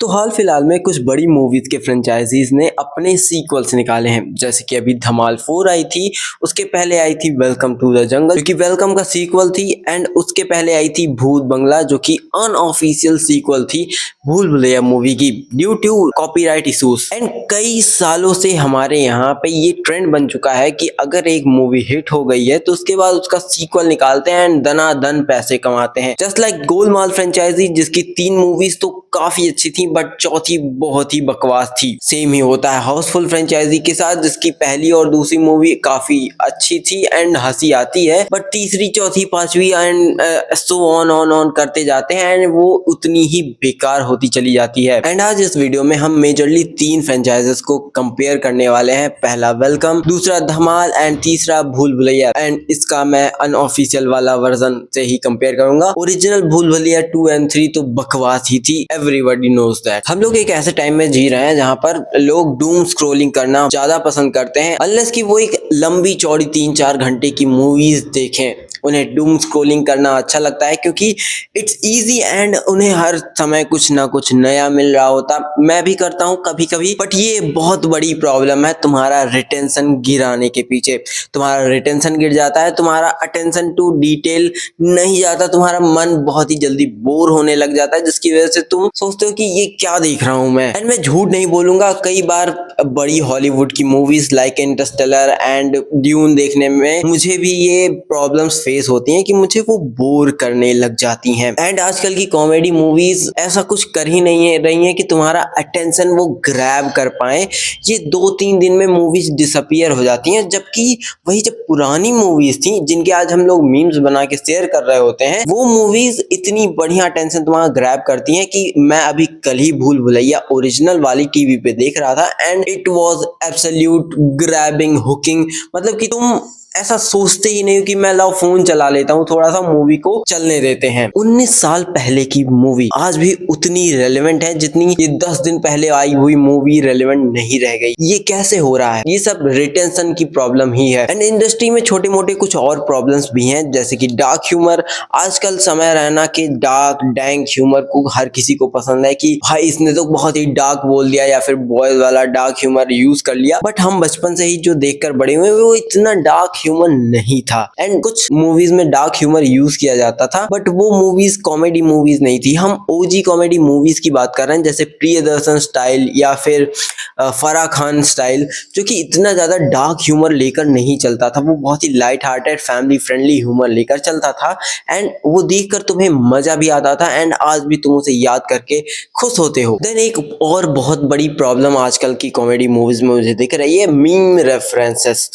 तो हाल फिलहाल में कुछ बड़ी मूवीज के फ्रेंचाइजीज ने अपने सीक्वल्स निकाले हैं, जैसे कि अभी धमाल 4 आई थी। उसके पहले आई थी वेलकम टू द जंगल, जो कि वेलकम का सीक्वल थी। एंड उसके पहले आई थी भूत बंगला, जो कि अनऑफिशियल सीक्वल थी भूल भुलैया मूवी की, due to copyright issues. And कई सालों से हमारे यहाँ पे ये ट्रेंड बन चुका है कि अगर एक मूवी हिट हो गई है तो उसके बाद उसका सीक्वल निकालते हैं एंड दनादन पैसे कमाते हैं। जस्ट लाइक गोलमाल फ्रेंचाइजी, जिसकी 3 मूवीज तो काफी अच्छी थी बट चौथी बहुत ही बकवास थी। सेम ही होता है हाउसफुल फ्रेंचाइजी के साथ, जिसकी पहली और दूसरी मूवी काफी अच्छी थी एंड हंसी आती है, बट तीसरी चौथी पांचवी एंड सो ऑन करते जाते हैं एंड वो उतनी ही बेकार होती चली जाती है। एंड आज इस वीडियो में हम मेजरली 3 फ्रेंचाइजेस को कंपेयर करने वाले हैं। पहला वेलकम, दूसरा धमाल एंड तीसरा भूल भुलैया। एंड इसका मैं अनऑफिशियल वाला वर्जन से ही कंपेयर करूंगा। ओरिजिनल भूल भुलैया 2 एंड 3 तो बकवास ही थी, एवरीबॉडी नोज दैट। हम लोग एक ऐसे टाइम में जी रहे हैं जहां पर लोग डूम स्क्रोलिंग करना ज्यादा पसंद करते हैं, अनलेस कि वो एक लंबी चौड़ी 3-4 घंटे की मूवीज देखें। उन्हें डूम स्क्रोलिंग करना अच्छा लगता है क्योंकि इट्स इजी एंड उन्हें हर समय कुछ ना कुछ नया मिल रहा होता। मैं भी करता हूँ कभी कभी, बट ये बहुत बड़ी प्रॉब्लम है तुम्हारा रिटेंशन गिराने के पीछे। तुम्हारा रिटेंशन गिर जाता है, तुम्हारा अटेंशन टू डिटेल नहीं जाता, तुम्हारा मन बहुत ही जल्दी बोर होने लग जाता है, जिसकी वजह से तुम सोचते हो कि ये क्या देख रहा हूं मैं। एंड मैं झूठ नहीं बोलूंगा, कई बार बड़ी हॉलीवुड की movies like Interstellar and dune देखने में मुझे भी ये प्रॉब्लम्स फेस होती हैं कि मुझे वो बोर करने लग जाती हैं। एंड आजकल की कॉमेडी मूवीज ऐसा कुछ कर ही नहीं रही हैं कि तुम्हारा अटेंशन वो ग्रैब कर पाए। ये 2-3 दिन में मूवीज डिसअपियर हो जाती हैं, जबकि वही जब पुरानी मूवीज थी जिनके आज हम लोग मीम्स बना के शेयर कर रहे होते हैं, वो मूवीज इतनी बढ़िया अटेंशन तुम्हारा ग्रैब करती हैं कि मैं अभी कल ही भूल भुलैया ओरिजिनल वाली टीवी पे देख रहा था and it was absolute grabbing, hooking. मतलब कि तुम ऐसा सोचते ही नहीं कि मैं लाओ फोन चला लेता हूँ, थोड़ा सा मूवी को चलने देते हैं। 19 साल पहले की मूवी आज भी उतनी रेलेवेंट है जितनी ये 10 दिन पहले आई हुई मूवी रेलेवेंट नहीं रह गई। ये कैसे हो रहा है? ये सब रिटेंशन की प्रॉब्लम ही है। एंड इंडस्ट्री में छोटे मोटे कुछ और प्रॉब्लम्स भी हैं, जैसे कि डार्क ह्यूमर। आजकल समय रहना कि डार्क डैंक ह्यूमर को हर किसी को पसंद है कि भाई इसने तो बहुत ही डार्क बोल दिया या फिर बॉयज वाला डार्क ह्यूमर यूज कर लिया। बट हम बचपन से ही जो देखकर बड़े हुए वो इतना डार्क ह्यूमर नहीं था। एंड कुछ मूवीज में डार्क ह्यूमर यूज किया जाता था, बट वो मूवीज कॉमेडी मूवीज नहीं थी। हम ओजी कॉमेडी मूवीज की बात कर रहे हैं, जैसे प्रियदर्शन स्टाइल या फिर फराह खान स्टाइल, जो कि इतना ज्यादा डार्क ह्यूमर लेकर नहीं चलता था। वो बहुत ही light hearted family friendly humour लेकर चलता था एंड वो देखकर तुम्हें मजा भी आता था एंड आज भी तुम उसे याद करके खुश होते हो। देन एक और बहुत बड़ी प्रॉब्लम आजकल की कॉमेडी मूवीज में मुझे दिख रही है, मीम रेफरेंसेस।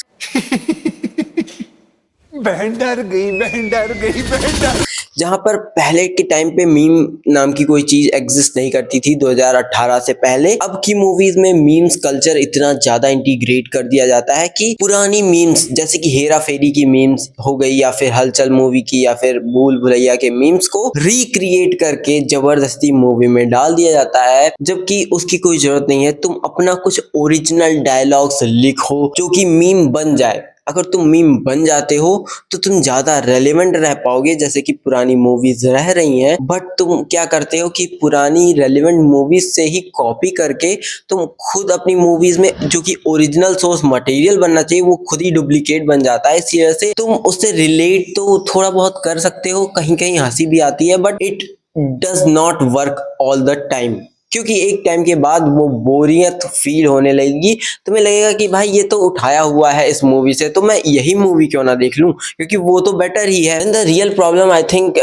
बहन डर गई, बहन डर गई, बहन डर। जहां पर पहले के टाइम पे मीम नाम की कोई चीज एग्जिस्ट नहीं करती थी 2018 से पहले। अब की मूवीज में मीम्स कल्चर इतना ज्यादा इंटीग्रेट कर दिया जाता है कि पुरानी मीम्स जैसे कि हेरा फेरी की मीम्स हो गई या फिर हलचल मूवी की या फिर भूल भुलैया के मीम्स को रिक्रिएट करके जबरदस्ती मूवी में डाल दिया जाता है, जबकि उसकी कोई जरूरत नहीं है। तुम अपना कुछ ओरिजिनल डायलॉग्स लिखो जो कि मीम बन जाए। अगर तुम मीम बन जाते हो तो तुम ज्यादा रेलेवेंट रह पाओगे, जैसे कि पुरानी मूवीज रह रही हैं। बट तुम क्या करते हो कि पुरानी रेलेवेंट मूवीज से ही कॉपी करके तुम खुद अपनी मूवीज में जो कि ओरिजिनल सोर्स मटेरियल बनना चाहिए वो खुद ही डुप्लीकेट बन जाता है। इसी वजह से तुम उससे रिलेट तो थोड़ा बहुत कर सकते हो, कहीं कहीं हंसी भी आती है, but it does not work all the time, क्योंकि एक टाइम के बाद वो बोरियत फील होने लगेगी। तुम्हें लगेगा कि भाई ये तो उठाया हुआ है इस मूवी से, तो मैं यही मूवी क्यों ना देख लूं, क्योंकि वो तो बेटर ही है। And the real problem I think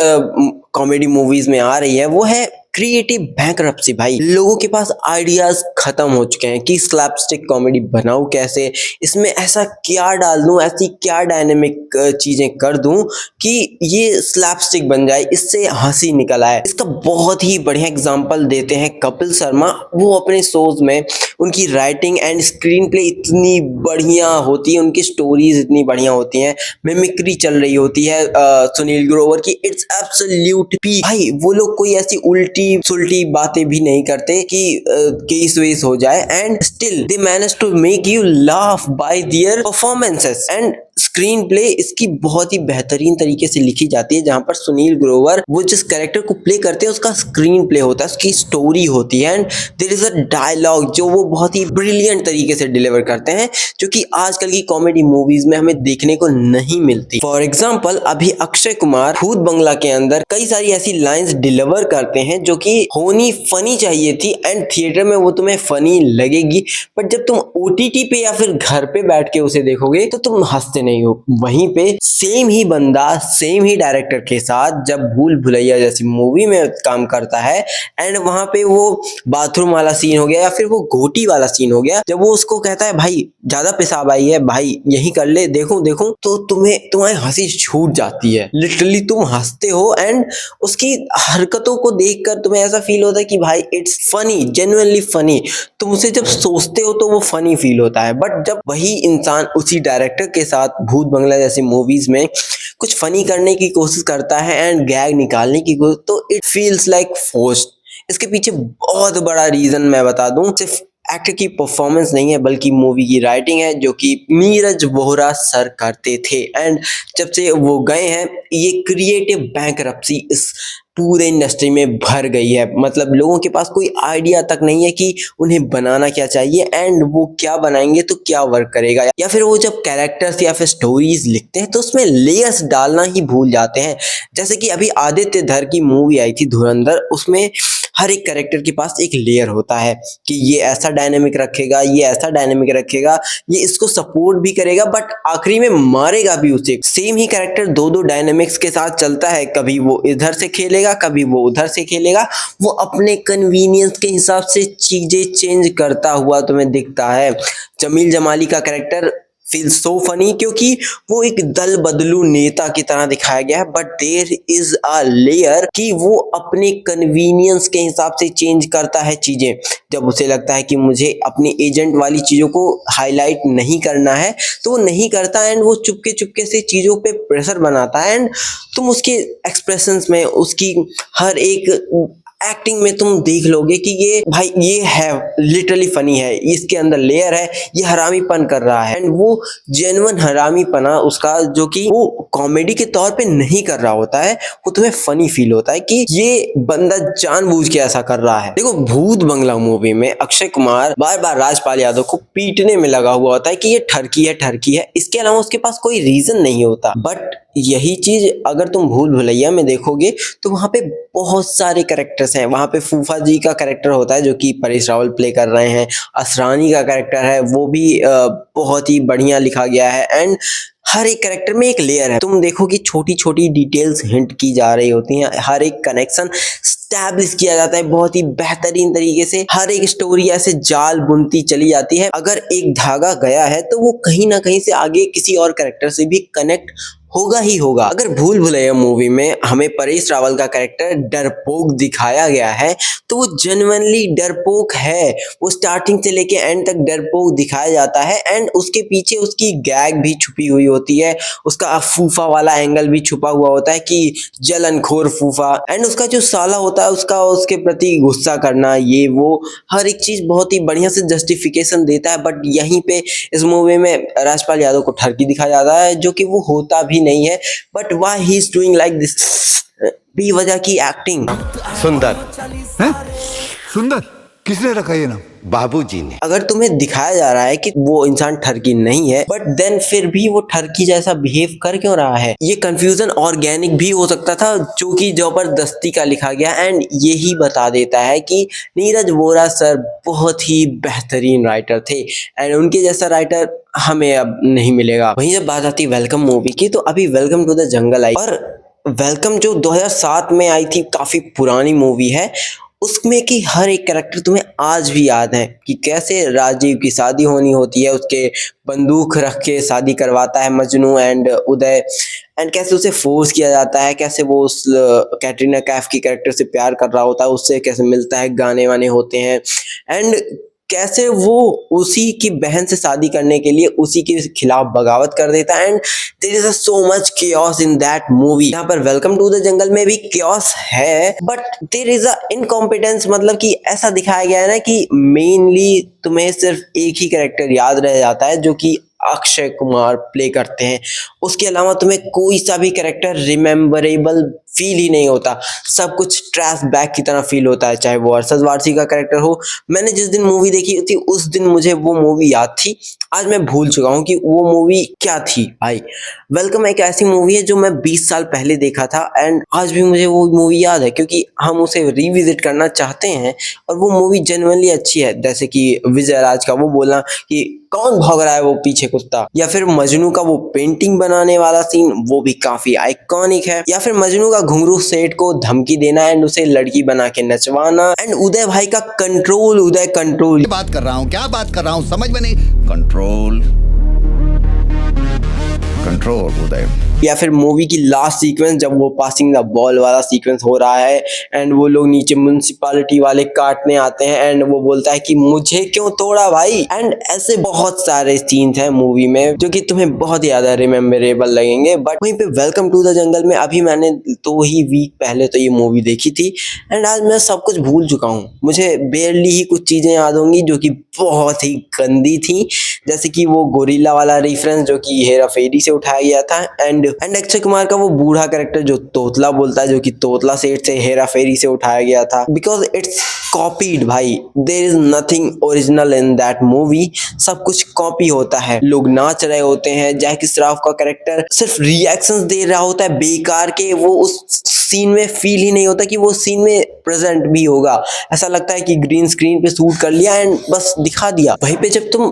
comedy movies में आ रही है वो है क्रिएटिव बैंकरप्सी। भाई लोगों के पास आइडियाज खत्म हो चुके हैं कि स्लैपस्टिक कॉमेडी बनाऊं कैसे, इसमें ऐसा क्या डाल दूं, ऐसी क्या डायनेमिक चीजें कर दूं कि ये स्लैपस्टिक बन जाए, इससे हंसी निकल आए। इसका बहुत ही बढ़िया एग्जांपल देते हैं कपिल शर्मा। वो अपने शोज में उनकी राइटिंग एंड स्क्रीन प्ले इतनी बढ़िया होती है, उनकी स्टोरीज इतनी बढ़िया होती हैं, मिमिक्री चल रही होती है सुनील ग्रोवर की, इट्स एब्सोल्यूट पीक। भाई वो लोग कोई ऐसी उल्टी सुलटी बातें भी नहीं करते कि केस वेस हो जाए, and still they manage to make you laugh by their performances. And screenplay इसकी बहुत ही बेहतरीन तरीके से लिखी जाती है, जहां पर सुनील ग्रोवर वो जिस कैरेक्टर को प्ले करते हैं उसका स्क्रीन प्ले होता है, उसकी स्टोरी होती है and there is a dialogue जो वो बहुत ही ब्रिलियंट तरीके से डिलीवर करते हैं, जो कि आजकल की कॉमेडी मूवीज में हमें देखने को नहीं मिलती। फॉर एग्जाम्पल अभी अक्षय कुमार भूत बंगला के अंदर कई सारी ऐसी लाइंस डिलीवर करते हैं जो कि होनी फनी चाहिए थी एंड थिएटर में वो तुम्हें फनी लगेगी, बट जब तुम ओटीटी पे या फिर घर पे बैठ के उसे देखोगे तो तुम हंसते नहीं हो। वहीं पे सेम ही बंदा सेम ही डायरेक्टर के साथ जब भूल भुलैया जैसी मूवी में काम करता है एंड वहां पे वो बाथरूम वाला सीन हो गया या फिर वो घोटी वाला सीन हो गया, जब वो उसको कहता है भाई ज्यादा पेशाब आई है भाई यही कर ले देखूं देखूं, तो तुम्हारी हंसी छूट जाती है, लिटरली तुम हंसते हो एंड उसकी हरकतों को देखकर तुम्हें ऐसा फील होता है कि भाई इट्स फनी, जेन्युइनली फनी। तुम उसे जब सोचते हो तो वो फनी फील होता है, बट जब वही इंसान उसी डायरेक्टर के साथ भूत बंगला जैसी मूवीज में कुछ फनी करने की कोशिश करता है एंड गैग निकालने की कोशिश, तो इट फील्स लाइक फोर्स्ड। इसके पीछे बहुत बड़ा रीजन मैं बता दूं, सिर्फ एक्टर की परफॉर्मेंस नहीं है बल्कि मूवी की राइटिंग है, जो कि नीरज वोहरा सर करते थे एंड जब से वो गए हैं ये क्रिएटिव बैंकरप्सी इस पूरे इंडस्ट्री में भर गई है। मतलब लोगों के पास कोई आइडिया तक नहीं है कि उन्हें बनाना क्या चाहिए एंड वो क्या बनाएंगे तो क्या वर्क करेगा, या फिर वो जब कैरेक्टर्स या फिर स्टोरीज लिखते हैं तो उसमें लेयर्स डालना ही भूल जाते हैं। जैसे कि अभी आदित्य धर की मूवी आई थी धुरंधर, उसमें हर एक कैरेक्टर के पास एक लेयर होता है कि ये ऐसा डायनेमिक रखेगा, ये ऐसा डायनेमिक रखेगा, ये इसको सपोर्ट भी करेगा बट आखिरी में मारेगा भी उसे। सेम ही कैरेक्टर दो दो डायनेमिक्स के साथ चलता है, कभी वो इधर से खेलेगा कभी वो उधर से खेलेगा, वो अपने कन्वीनियंस के हिसाब से चीजें चेंज करता हुआ तुम्हें दिखता है। जमील जमाली का कैरेक्टर फील सो फनी क्योंकि वो एक दल बदलू नेता की तरह दिखाया गया है, but there is a layer कि वो अपने कन्वीनियंस के हिसाब से चेंज करता है चीजें। जब उसे लगता है कि मुझे अपने एजेंट वाली चीजों को हाईलाइट नहीं करना है तो वो नहीं करता एंड वो चुपके चुपके से चीजों पे प्रेशर बनाता है एंड तुम उसके एक्सप्रेशंस में उसकी हर एक एक्टिंग में तुम देख लोगे कि ये भाई ये है लिटरली फनी है, इसके अंदर लेयर है, ये हरामीपन कर रहा है एंड वो जेन्युइन हरामीपना उसका जो कि वो कॉमेडी के तौर पे नहीं कर रहा होता है, वो तुम्हें फनी फील होता है कि ये बंदा जानबूझ के ऐसा कर रहा है। देखो भूत बंगला मूवी में अक्षय कुमार बार बार राजपाल यादव को पीटने में लगा हुआ होता है कि ये ठरकी है ठरकी है, इसके अलावा उसके पास कोई रीजन नहीं होता। बट यही चीज अगर तुम भूल भुलैया में देखोगे तो वहां पे बहुत सारे कैरेक्टर्स हैं। वहां पे फूफा जी का कैरेक्टर होता है जो कि परेश रावल प्ले कर रहे हैं, असरानी का कैरेक्टर है वो भी बहुत ही बढ़िया लिखा गया है एंड हर एक कैरेक्टर में एक लेयर है। तुम देखो कि छोटी छोटी डिटेल्स हिंट की जा रही होती हैं, हर एक कनेक्शन स्टैब्लिश किया जाता है बहुत ही बेहतरीन तरीके से, हर एक स्टोरी ऐसे जाल बुनती चली जाती है। अगर एक धागा गया है तो वो कहीं ना कहीं से आगे किसी और कैरेक्टर से भी कनेक्ट होगा ही होगा। अगर भूल भुलैया मूवी में हमें परेश रावल का कैरेक्टर डरपोक दिखाया गया है तो वो जेन्युइनली डरपोक है, वो स्टार्टिंग से लेके एंड तक डरपोक दिखाया जाता है एंड उसके पीछे उसकी गैग भी छुपी हुई होती है, उसका फूफा वाला एंगल भी छुपा हुआ होता है कि जलनखोर फूफा एंड उसका जो साला होता है उसका उसके प्रति गुस्सा करना, ये वो हर एक चीज बहुत ही बढ़िया से जस्टिफिकेशन देता है। बट यहीं पे इस मूवी में राजपाल यादव को ठरकी दिखाया जाता है जो कि वो होता भी नहीं है, but why he is doing like this, बेवजह की एक्टिंग। सुंदर हैं? सुंदर किसने रखा ये नाम? बाबूजी ने। अगर तुम्हें दिखाया जा रहा है कि वो इंसान ठरकी नहीं है बट देन फिर भी वो ठरकी जैसा बिहेव कर क्यों रहा है, ये कंफ्यूजन ऑर्गेनिक भी हो सकता था जो कि जबरदस्ती का लिखा गया एंड यही बता देता है कि नीरज वोरा सर बहुत ही बेहतरीन राइटर थे एंड उनके जैसा राइटर हमें अब नहीं मिलेगा। वहीं जब बात आती वेलकम मूवी की तो अभी वेलकम टू द जंगल आई, और वेलकम जो 2007 में आई थी काफी पुरानी मूवी है, उसमें की हर एक कैरेक्टर तुम्हें आज भी याद है कि कैसे राजीव की शादी होनी होती है, उसके बंदूक रख के शादी करवाता है मजनू एंड उदय एंड कैसे उसे फोर्स किया जाता है, कैसे वो उस कैटरीना कैफ की कैरेक्टर से प्यार कर रहा होता है, उससे कैसे मिलता है, गाने वाने होते हैं एंड कैसे वो उसी की बहन से शादी करने के लिए उसी के खिलाफ बगावत कर देता है and there is so much chaos in that movie. यहाँ पर वेलकम टू द जंगल में भी chaos है but there is a incompetence, मतलब कि ऐसा दिखाया गया है ना कि मेनली तुम्हें सिर्फ एक ही कैरेक्टर याद रह जाता है जो कि अक्षय कुमार प्ले करते हैं। उसके अलावा तुम्हें कोई सा भी कैरेक्टर रिमेम्बरेबल फील ही नहीं होता, सब कुछ ट्रैश बैग की तरह फील होता है। चाहे वो अरशद वारसी का कैरेक्टर हो, मैंने जिस दिन मूवी देखी थी उस दिन मुझे वो मूवी याद थी, आज मैं भूल चुका हूँ कि वो मूवी क्या थी भाई। वेलकम एक ऐसी मूवी है जो मैं 20 साल पहले देखा था एंड आज भी मुझे वो मूवी याद है, क्योंकि हम उसे रिविजिट करना चाहते हैं और वो मूवी जेन्युइनली अच्छी है। जैसे कि विजय राज का वो बोलना कि कौन भाग रहा है वो पीछे कुत्ता, या फिर मजनू का वो पेंटिंग बनाने वाला सीन, वो भी काफी आइकॉनिक है। या फिर मजनू का घुंघरू सेठ को धमकी देना एंड उसे लड़की बना के नचवाना, एंड उदय भाई का कंट्रोल, उदय कंट्रोल, बात कर रहा हूँ, क्या बात कर रहा हूँ, समझ में नहीं। कंट्रोल कंट्रोल उदय। या फिर मूवी की लास्ट सीक्वेंस जब वो पासिंग द बॉल वाला सीक्वेंस हो रहा है एंड वो लोग नीचे म्युनिसिपैलिटी वाले काटने आते हैं एंड वो बोलता है कि मुझे क्यों तोड़ा भाई। एंड ऐसे बहुत सारे सीन्स हैं मूवी में जो कि तुम्हें बहुत ज्यादा रिमेम्बरेबल लगेंगे। बट वहीं पे वेलकम टू द जंगल में अभी मैंने 2 ही वीक पहले तो ये मूवी देखी थी एंड आज मैं सब कुछ भूल चुका हूँ। मुझे बेरली ही कुछ चीजें याद होंगी जो कि बहुत ही गंदी थी, जैसे कि वो गोरिल्ला वाला रेफरेंस जो कि हेरा फेरी से उठाया गया था एंड अक्षय कुमार का वो बूढ़ा कैरेक्टर जो तोतला बोलता है, जो कि तोतला सेठ से हेरा फेरी से उठाया गया था, बिकॉज इट्स कॉपीड भाई। There is nothing original in that movie, सब कुछ कॉपी होता है। लोग नाच रहे होते हैं, जैकी श्रॉफ का कैरेक्टर सिर्फ रिएक्शंस दे रहा होता है बेकार के, वो उस सीन में फील ही नहीं होता कि वो सीन में प्रेजेंट भी होगा। ऐसा लगता है कि ग्रीन स्क्रीन पे शूट कर लिया एंड बस दिखा दिया। वहीं पे जब तुम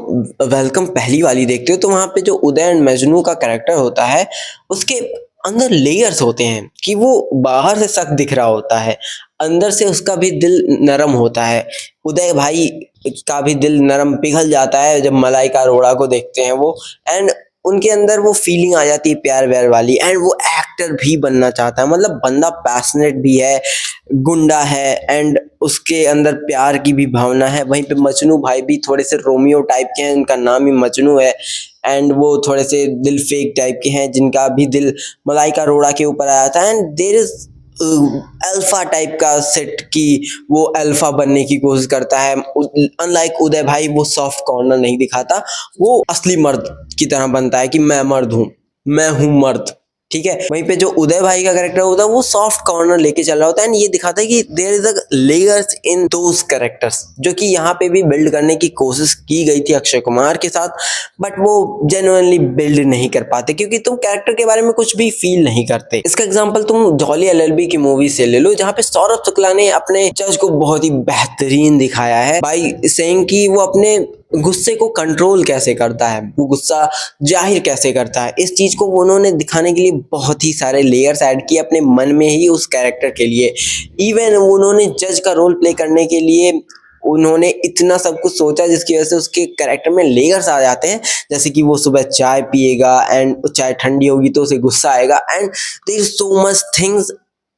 वेलकम पहली वाली देखते हो तो वहां पे जो उदय एंड मजनू का कैरेक्टर होता है उसके अंदर लेयर्स होते हैं कि वो बाहर से सख्त दिख रहा होता है, अंदर से उसका भी दिल नरम होता है। उदय भाई का भी दिल नरम पिघल जाता है जब मलाइका अरोड़ा को देखते हैं वो, एंड उनके अंदर वो फीलिंग आ जाती है प्यार व्यार वाली, एंड वो एक्टर भी बनना चाहता है। मतलब बंदा पैशनेट भी है, गुंडा है एंड उसके अंदर प्यार की भी भावना है। वहीं पे मजनू भाई भी थोड़े से रोमियो टाइप के हैं, उनका नाम ही मजनू है एंड वो थोड़े से दिल फेक टाइप के हैं जिनका भी दिल मलाइका अरोड़ा के ऊपर आया था। And there is alpha type का सेट की वो अल्फा बनने की कोशिश करता है। अनलाइक उदय भाई वो सॉफ्ट कॉर्नर नहीं दिखाता, वो असली मर्द की तरह बनता है कि मैं मर्द हूँ, मैं हूँ मर्द, ठीक है। वहीं पे जो उदय भाई का कैरेक्टर होता है वो सॉफ्ट कॉर्नर लेके चल रहा होता है एंड ये दिखाता है कि there is a layers in those characters, जो कि यहाँ पे भी बिल्ड करने की कोशिश की गई थी अक्षय कुमार के साथ, बट वो जेन्युइनली बिल्ड नहीं कर पाते क्योंकि तुम कैरेक्टर के बारे में कुछ भी फील नहीं करते। इसका एग्जांपल तुम जॉली एलएलबी की मूवी से ले लो, जहाँ पे सौरभ शुक्ला ने अपने जज को बहुत ही बेहतरीन दिखाया है बाई सेइंग कि वो अपने गुस्से को कंट्रोल कैसे करता है, वो गुस्सा जाहिर कैसे करता है। इस चीज को उन्होंने दिखाने के लिए बहुत ही सारे लेयर्स ऐड किए अपने मन में ही उस कैरेक्टर के लिए। इवन उन्होंने जज का रोल प्ले करने के लिए उन्होंने इतना सब कुछ सोचा जिसकी वजह से उसके कैरेक्टर में लेयर्स आ जाते हैं, जैसे कि वो सुबह चाय पिएगा एंड चाय ठंडी होगी तो उसे गुस्सा आएगा and there is so much things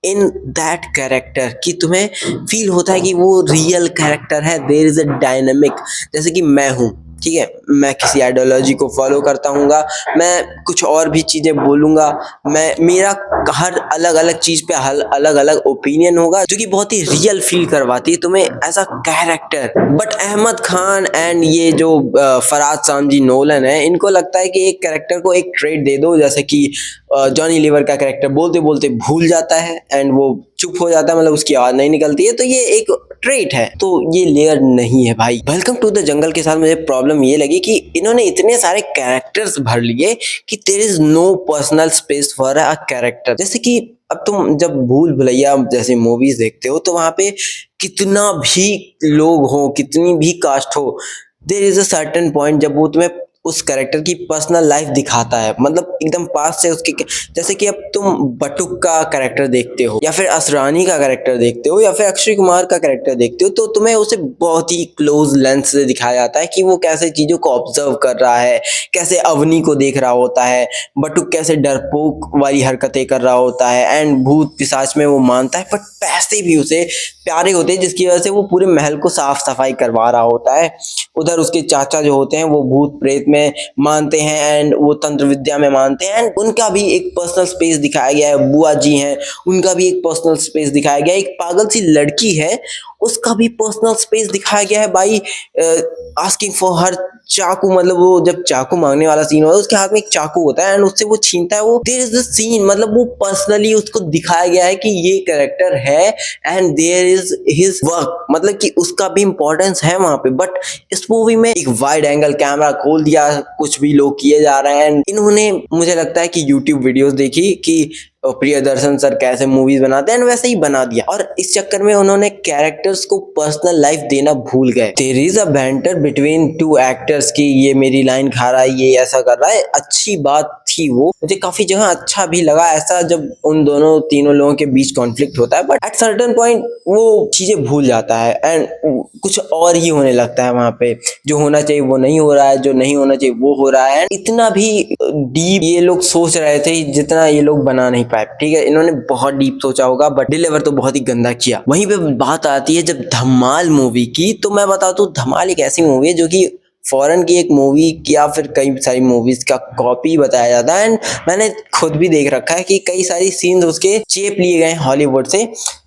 in that character कि तुम्हें फील होता है कि वो रियल कैरेक्टर है। देयर इज अ डायनेमिक, जैसे कि मैं हूँ, ठीक है, मैं किसी आइडियोलॉजी को फॉलो करता हूँगा, मैं कुछ और भी चीज़ें बोलूँगा, मैं मेरा हर अलग अलग चीज़ पे अलग अलग ओपिनियन होगा जो कि बहुत ही रियल फील करवाती है तुम्हें as a character. But Ahmad Khan and ये जो फराज सामजी नोलन है, इनको लगता है कि एक कैरेक्टर को एक ट्रेट दे दो, जैसे कि जॉनी लीवर का कैरेक्टर बोलते बोलते भूल जाता है एंड वो चुप हो जाता है, मतलब उसकी आवाज नहीं निकलती है, तो ये एक ट्रेट है, तो ये लेयर नहीं है भाई। वेलकम टू द जंगल के साथ मुझे प्रॉब्लम ये लगी कि इन्होंने इतने सारे कैरेक्टर्स भर लिए कि there is no personal space for a character. जैसे कि अब तुम जब भूल भुलैया जैसी मूवीज देखते हो तो वहां पे कितना भी लोग हो, कितनी भी कास्ट हो, there is a certain point जब वो तुम्हें उस कैरेक्टर की पर्सनल लाइफ दिखाता है, मतलब एकदम पास से उसके। जैसे कि अब तुम बटुक का कैरेक्टर देखते हो या फिर असरानी का कैरेक्टर देखते हो या फिर अक्षय कुमार का कैरेक्टर देखते हो, तो तुम्हें उसे बहुत ही क्लोज लेंस से दिखाया जाता है कि वो कैसे चीजों को ऑब्जर्व कर रहा है, कैसे अवनी को देख रहा होता है, बटुक कैसे डरपोक वाली हरकतें कर रहा होता है एंड भूत पिशाच में वो मानता है, बट पैसे भी उसे प्यारे होते हैं जिसकी वजह से वो पूरे महल को साफ सफाई करवा रहा होता है। उधर उसके चाचा जो होते हैं वो भूत प्रेत में मानते हैं एंड वो तंत्र विद्या में मानते हैं एंड उनका भी एक पर्सनल स्पेस दिखाया गया है। बुआ जी हैं, उनका भी एक पर्सनल स्पेस दिखाया गया है। एक पागल सी लड़की है, उसका भी पर्सनल स्पेस दिखाया गया है भाई। आस्किंग फॉर हर चाकू, मतलब वो जब चाकू मांगने वाला सीन होता है, उसके हाथ में एक चाकू होता है एंड उससे वो छीनता है। वो देयर इज द सीन, मतलब वो पर्सनली उसको दिखाया गया है कि ये कैरेक्टर है and there is his work, मतलब कि उसका भी इंपॉर्टेंस है वहां पे। बट इस मूवी में एक वाइड एंगल कैमरा खोल दिया, कुछ भी लोग किए जा रहे हैं एंड इन्होंने, मुझे लगता है कि यूट्यूब वीडियोस देखी कि प्रियदर्शन सर कैसे मूवीज बनाते हैं एंड वैसे ही बना दिया, और इस चक्कर में उन्होंने कैरेक्टर्स को पर्सनल लाइफ देना भूल गए। There is a banter between two actors की ये मेरी लाइन खा रहा है, ये ऐसा कर रहा है, अच्छी बात थी। वो मुझे काफी जगह अच्छा भी लगा ऐसा जब उन दोनों तीनों लोगों के बीच कॉन्फ्लिक्ट होता है, बट एट सर्टेन पॉइंट वो चीजें भूल जाता है एंड कुछ और ही होने लगता है वहां पे। जो होना चाहिए वो नहीं हो रहा है, जो नहीं होना चाहिए वो हो रहा है। इतना भी डीप ये लोग सोच रहे थे जितना ये लोग बना नहीं पाए, ठीक है। इन्होंने बहुत डीप सोचा होगा बट डिलीवर तो बहुत ही गंदा किया। वहीं पे बात आती है जब धमाल मूवी की, तो मैं बताता हूँ धमाल एक ऐसी मूवी है जो कि फॉरेन की एक मूवी या फिर कई सारी मूवीज का कॉपी बताया जाता है एंड मैंने खुद भी देख रखा है कि कई सारी सीन्स उसके चेप लिए गए हॉलीवुड से,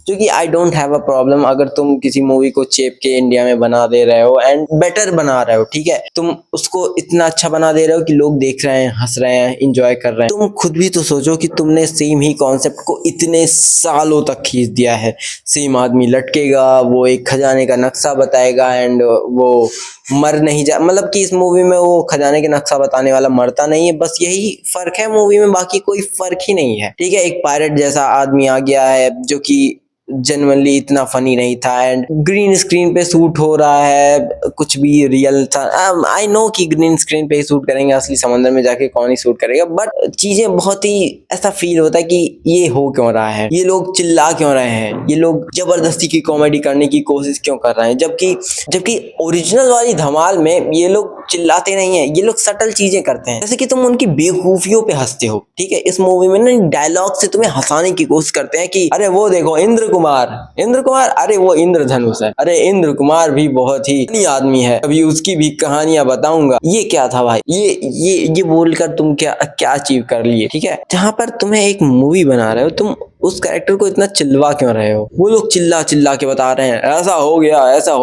जो कि I don't have a problem अगर तुम किसी मूवी को चेप के इंडिया में बना दे रहे हो एंड बेटर बना रहे हो, ठीक है। तुम उसको इतना अच्छा बना दे रहे हो कि लोग देख रहे हैं, हंस रहे हैं, इंजॉय कर रहे हैं। तुम खुद भी तो सोचो कि तुमने सेम ही कॉन्सेप्ट को इतने सालों तक खींच दिया है। सेम आदमी लटकेगा, वो एक खजाने का नक्शा बताएगा एंड वो मर नहीं जा, मतलब कि इस मूवी में वो खजाने के नक्शा बताने वाला मरता नहीं है, बस यही फर्क है मूवी में, बाकी कोई फर्क ही नहीं है, ठीक है। एक पायरेट जैसा आदमी आ गया है जो कि जेन्युइनली इतना फनी नहीं था एंड ग्रीन स्क्रीन पे शूट हो रहा है, कुछ भी रियल था। आई नो कि ग्रीन स्क्रीन पे ही शूट करेंगे, असली समंदर में जाके कौन ही शूट करेगा, बट चीजें बहुत ही ऐसा फील होता है कि ये हो क्यों रहा है, ये लोग चिल्ला क्यों रहे हैं, ये लोग जबरदस्ती की कॉमेडी करने की कोशिश क्यों कर रहे हैं, जबकि ओरिजिनल वाली धमाल में ये लोग चिल्लाते नहीं है, ये लोग सटल चीजें करते हैं, जैसे कि तुम उनकी बेवकूफियों पे हंसते हो, ठीक है। इस मूवी में ना डायलॉग से तुम्हें हंसाने की कोशिश करते हैं कि अरे वो देखो इंद्र कुमार, अरे वो इंद्रधनुष है, अरे इंद्र कुमार भी बहुत ही फनी आदमी है, अभी उसकी भी कहानियां बताऊंगा। ये क्या था भाई, ये बोलकर तुम क्या अचीव कर लिए, ठीक है। जहां पर तुम्हें एक मूवी बना रहे हो, तुम उस कैरेक्टर को इतना चिल्वा क्यों रहे हो। वो लोग चिल्ला चिल्ला के बता रहे हैं ऐसा हो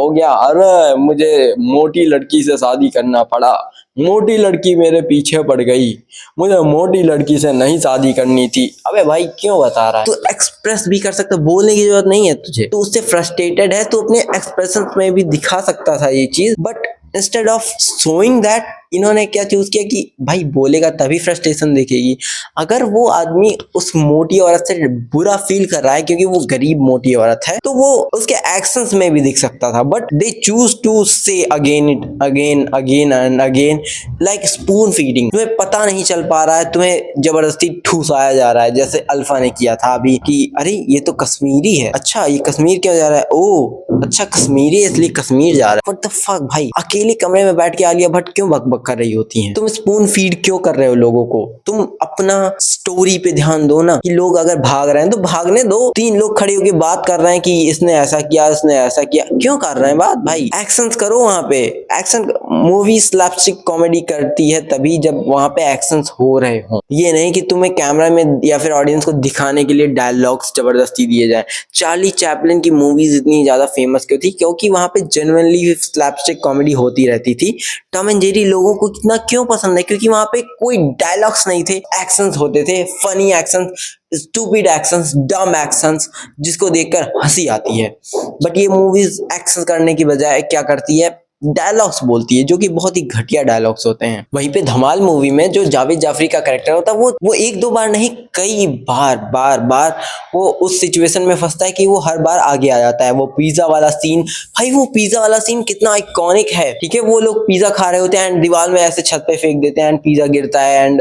गया, अरे मुझे मोटी लड़की से शादी करना पड़ा, मोटी लड़की मेरे पीछे पड़ गई, मुझे मोटी लड़की से नहीं शादी करनी थी। अबे भाई क्यों बता रहा है, तू एक्सप्रेस भी कर सकता, बोलने की जरूरत नहीं है तुझे, तू उससे फ्रस्ट्रेटेड है, तू अपने एक्सप्रेशन में भी दिखा सकता था ये चीज, but instead of showing that इन्होंने क्या चूज किया कि भाई बोलेगा तभी फ्रस्ट्रेशन दिखेगी। अगर वो आदमी उस मोटी औरत से बुरा फील कर रहा है क्योंकि वो गरीब मोटी औरत है, तो वो उसके एक्शंस में भी दिख सकता था, बट दे चूज टू से again and again like spoon feeding. तुम्हें पता नहीं चल पा रहा है, तुम्हें जबरदस्ती ठूसाया जा रहा है, जैसे अल्फा ने किया था अभी कि अरे ये तो कश्मीरी है, अच्छा ये कश्मीर क्यों जा रहा है, ओ अच्छा कश्मीरी है इसलिए कश्मीर जा रहा है। व्हाट द फक भाई, अकेले कमरे में बैठ के आलिया भट्ट क्यों बक कर रही होती हैं, तुम स्पून फीड क्यों कर रहे हो लोगों को, तुम अपना स्टोरी पे ध्यान दो ना, कि लोग अगर भाग रहे हैं तो भागने दो, तीन लोग खड़े होकर बात कर रहे हैं कि इसने ऐसा किया, इसने ऐसा किया, क्यों कर रहे हैं बात भाई, एक्शंस करो वहां पे। एक्शन मूवी स्लैपस्टिक कॉमेडी करती है तभी जब वहां पे एक्शंस हो रहे हो, ये नहीं कि तुम्हें कैमरा में या फिर ऑडियंस को दिखाने के लिए डायलॉग्स जबरदस्ती दिए जाए। चार्ली चैपलिन की मूवीज इतनी ज्यादा फेमस क्यों थी, क्योंकि वहां पे जेन्युइनली स्लैपस्टिक कॉमेडी होती रहती थी। टॉम एंड जेरी लोगों को कितना क्यों पसंद है, क्योंकि वहां पे कोई डायलॉग्स नहीं थे, एक्शंस होते थे, फनी एक्शंस, स्टूपिड एक्शंस, डम एक्शंस, जिसको देखकर हंसी आती है। बट ये मूवीज एक्शन करने की बजाय क्या करती है, डायलॉग्स बोलती है, जो कि बहुत ही घटिया डायलॉग्स होते हैं। वहीं पे धमाल मूवी में जो जावेद जाफरी का कैरेक्टर होता है, वो एक दो बार नहीं कई बार वो उस सिचुएशन में फंसता है कि वो हर बार आगे आ जाता है। वो पिज्जा वाला सीन, भाई वो पिज्जा वाला सीन कितना आइकॉनिक है, ठीक है। वो लोग पिज्जा खा रहे होते हैं एंड दीवार में ऐसे छत पे फेंक देते हैं एंड पिज्जा गिरता है एंड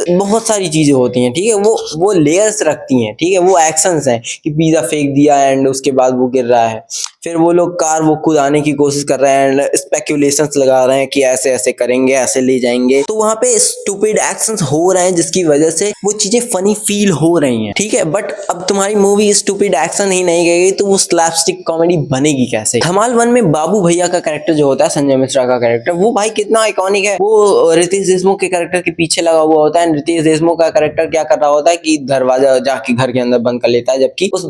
बहुत सारी चीजें होती हैं, ठीक है। वो लेयर्स रखती हैं, ठीक है। वो एक्शंस हैं कि पिज्जा फेंक दिया एंड उसके बाद वो गिर रहा है, फिर वो लोग कार वो कुदाने की कोशिश कर रहे हैं, स्पेक्यूलेशंस लगा रहे हैं कि ऐसे ऐसे करेंगे, ऐसे ले जाएंगे, तो वहां पे स्टूपिड एक्शंस हो रहे हैं जिसकी वजह से वो चीजें फनी फील हो रही हैं, ठीक है। बट अब तुम्हारी मूवी स्टूपिड एक्शन ही नहीं गई तो वो स्लैपस्टिक कॉमेडी बनेगी कैसे। धमाल 1 में बाबू भैया का कैरेक्टर जो होता है, संजय मिश्रा का कैरेक्टर, वो भाई कितना आइकॉनिक है। वो रितेश देशमुख के कैरेक्टर के पीछे लगा हुआ होता है। रितेश देशमुख का कैरेक्टर क्या कर रहा होता है कि दरवाजा जाके घर के अंदर बंद कर लेता है, जबकि उस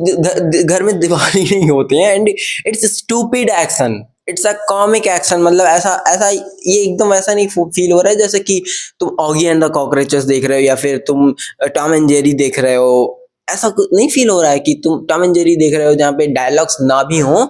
घर में दीवार ही नहीं होते हैं। And it's stupid action, it's a comic action. मतलब ऐसा ऐसा ये एकदम ऐसा नहीं फील हो रहा है जैसे कि तुम ऑगी एंड द कॉकरोचेस देख रहे हो या फिर तुम टॉम एंड जेरी देख रहे हो। ऐसा कुछ नहीं फील हो रहा है कि तुम टॉम एंड जेरी देख रहे हो जहाँ पे डायलॉग्स ना भी हो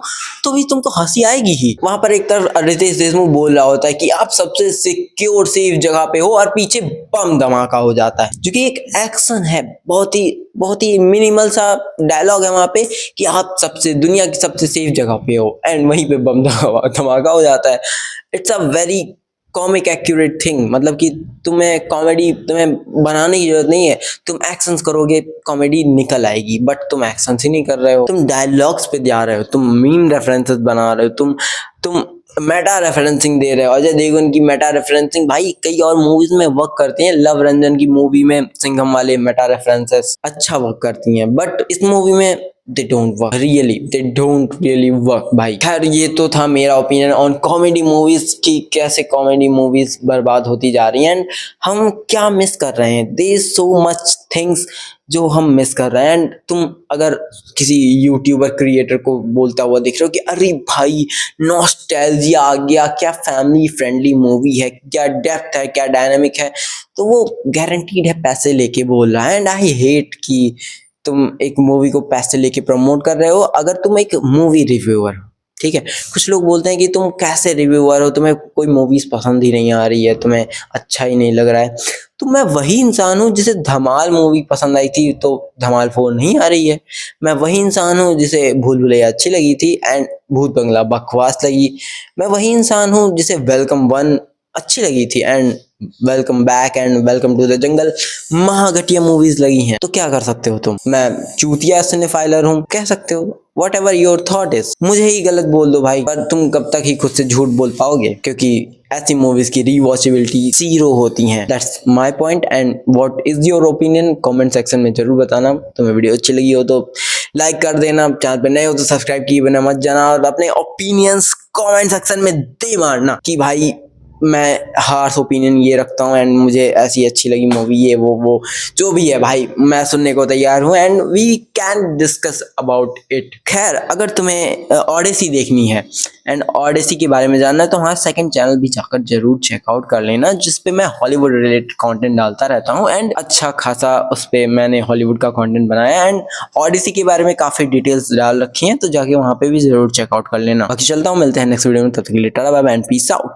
तो भी तुमको हंसी आएगी ही। वहां पर एक तरफ रितेश देशमुख बोल रहा होता है कि आप सबसे सिक्योर सेफ जगह पे हो और पीछे बम धमाका हो जाता है, जो कि एक एक्शन है, बहुत ही मिनिमल सा डायलॉग है वहां पे कि आप सबसे दुनिया की सबसे सेफ जगह पे हो, एंड वहीं पे बम धमाका हो जाता है। It's a very comic accurate thing. मतलब कि तुम्हें कॉमेडी तुम्हें बनाने की जरूरत नहीं है, तुम एक्शंस करोगे कॉमेडी निकल आएगी। बट तुम एक्शंस ही नहीं कर रहे हो, तुम डायलॉग्स पे जा रहे हो, तुम मीम रेफरेंसेस बना रहे हो, तुम मेटा रेफरेंसिंग दे रहे हो। अजय देवगन की मेटा रेफरेंसिंग भाई कई और मूवीज में वर्क करती हैं। लव रंजन की मूवी में सिंघम वाले मेटा रेफरेंसेस अच्छा वर्क करती हैं, बट इस मूवी में they don't really work भाई। खैर ये तो था मेरा ओपिनियन ऑन कॉमेडी मूवीज की कैसे कॉमेडी मूवीज बर्बाद होती जा रही हैं एंड हम क्या मिस कर रहे हैं। There is so much things जो हम मिस कर रहे हैं। एंड तुम अगर किसी यूट्यूबर क्रिएटर को बोलता हुआ देख रहे हो कि अरे भाई नॉस्टैल्जिया आ गया, क्या फैमिली फ्रेंडली मूवी है, क्या डेप्थ है, क्या डायनामिक है, तो वो गारंटीड है पैसे लेके बोल रहा है। एंड आई हेट कि तुम एक मूवी को पैसे लेके प्रमोट कर रहे हो। अगर तुम एक मूवी रिव्यूअर हो, ठीक है, कुछ लोग बोलते हैं कि तुम कैसे रिव्यूअर हो, तुम्हें कोई मूवीज पसंद ही नहीं आ रही है, तुम्हें अच्छा ही नहीं लग रहा है, तो मैं वही इंसान हूँ जिसे धमाल मूवी पसंद आई थी तो धमाल 4 नहीं आ रही है। मैं वही इंसान हूँ जिसे भूल भुलैया अच्छी लगी थी एंड भूत बंगला बकवास लगी। मैं वही इंसान हूँ जिसे वेलकम 1 अच्छी लगी थी and welcome back and welcome to the jungle महाघटिया मूवीज लगी हैं। तो क्या कर सकते हो तुम, मैं चूतिया सिनेफाइलर हूँ कह सकते हो। What ever your thought is, मुझे ही गलत बोल दो भाई, पर तुम कब तक ही खुद से झूठ बोल पाओगे, क्योंकि ऐसी मूवीज की रीवॉचेबिलिटी 0 होती हैं। That's my point and what is your opinion comment section में जरूर बताना। तुम्हें वीडियो अच्छी लगी हो तो लाइक कर देना, चैनल पे नए हो तो सब्सक्राइब किए बिना मत जाना और अपने ओपिनियंस कमेंट सेक्शन में दे मारना कि भाई मैं हार्श ओपिनियन ये रखता हूँ एंड मुझे ऐसी अच्छी लगी मूवी, ये वो जो भी है भाई मैं सुनने को तैयार हूँ and we can discuss about it. खैर अगर तुम्हें ओडेसी देखनी है एंड ओडेसी के बारे में जानना है तो हमारा सेकंड चैनल भी जाकर जरूर चेकआउट कर लेना, जिसपे मैं हॉलीवुड रिलेटेड कंटेंट डालता रहता हूँ एंड अच्छा खासा उस पर मैंने हॉलीवुड का कंटेंट बनाया एंड ओडेसी के बारे में काफी डिटेल्स डाल रखी हैं, तो जाके वहाँ पे भी जरूर चेकआउट कर लेना। बाकी चलता हूँ, मिलते हैं नेक्स्ट वीडियो में, तब तक के लिए tata bye bye and peace out.